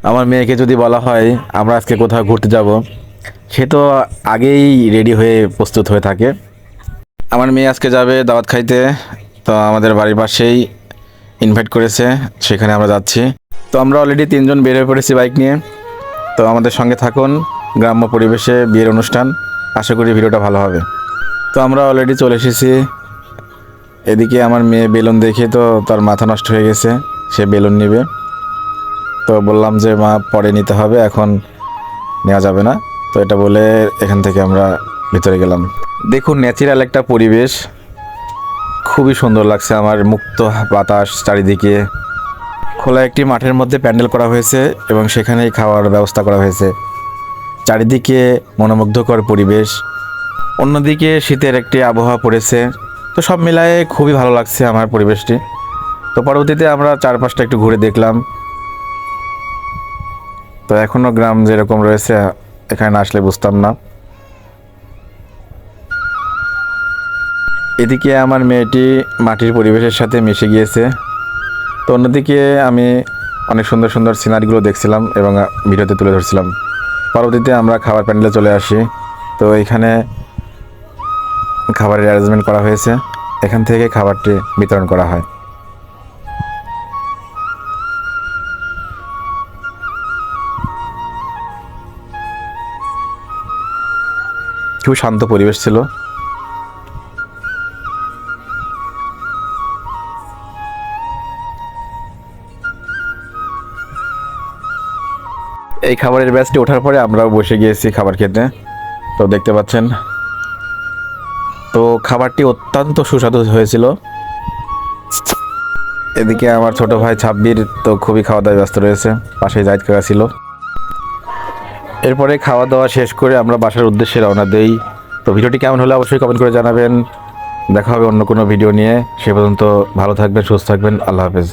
আমার মেয়েকে যদি বলা হয় আমরা আজকে কোথাও ঘুরতে যাব, সে তো আগেই রেডি হয়ে প্রস্তুত হয়ে থাকে। আমার মেয়ে আজকে যাবে দাওয়াত খাইতে, তো আমাদের বাড়ির পাশেই ইনভাইট করেছে, সেখানে আমরা যাচ্ছি। তো আমরা অলরেডি 3জন বের হয়ে পড়েছি বাইক নিয়ে। তো আমাদের সঙ্গে থাকুন, গ্রাম্য পরিবেশে বিয়ের অনুষ্ঠান, আশা করি ভিডিওটা ভালো হবে। তো আমরা অলরেডি চলে এসেছি। এদিকে আমার মেয়ে বেলুন দেখে তো তার মাথা নষ্ট হয়ে গেছে, সে বেলুন নেবে। তো বললাম যে মা পরে নিতে হবে, এখন নেওয়া যাবে না। তো এটা বলে এখান থেকে আমরা ভিতরে গেলাম। দেখুন ন্যাচারাল একটা পরিবেশ, খুবই সুন্দর লাগছে আমার। মুক্ত বাতাস চারিদিকে, খোলা একটি মাঠের মধ্যে প্যান্ডেল করা হয়েছে এবং সেখানেই খাওয়ার ব্যবস্থা করা হয়েছে। চারিদিকে মনোমুগ্ধকর পরিবেশ, অন্যদিকে শীতের একটি আবহাওয়া পড়েছে। তো সব মিলায়ে খুবই ভালো লাগছে আমার পরিবেশটি। তো পরবর্তীতে আমরা চারপাশটা একটু ঘুরে দেখলাম। তো এখনও গ্রাম যেরকম রয়েছে এখানে না আসলে বুঝতাম না। এদিকে আমার মেয়েটি মাটির পরিবেশের সাথে মিশে গিয়েছে। তো অন্যদিকে আমি অনেক সুন্দর সুন্দর সিনারিগুলো দেখছিলাম এবং ভিডিওতে তুলে ধরছিলাম। পরবর্তীতে আমরা খাবার প্যান্ডেলে চলে আসি। তো এখানে খাবারের অ্যারেঞ্জমেন্ট করা হয়েছে, এখান থেকে খাবারটি বিতরণ করা হয়। খুব শান্ত পরিবেশ ছিল। এই খাবারের ব্যাচটি ওঠার পরে আমরাও বসে গিয়েছি খাবার খেতে। তো দেখতে পাচ্ছেন, তো খাবারটি অত্যন্ত সুস্বাদু হয়েছিল। এদিকে আমার ছোট ভাই ছাব্বির তো খুবই খাওয়া দাওয়ায় ব্যস্ত রয়েছে, পাশে জাহিদ কাকা ছিল। এরপরে খাওয়া দাওয়া শেষ করে আমরা বাসার উদ্দেশ্যে রওনা দেই। তো ভিডিওটি কেমন হলে অবশ্যই কমেন্ট করে জানাবেন। দেখা হবে অন্য কোনো ভিডিও নিয়ে। সে পর্যন্ত ভালো থাকবেন, সুস্থ থাকবেন। আল্লাহ হাফেজ।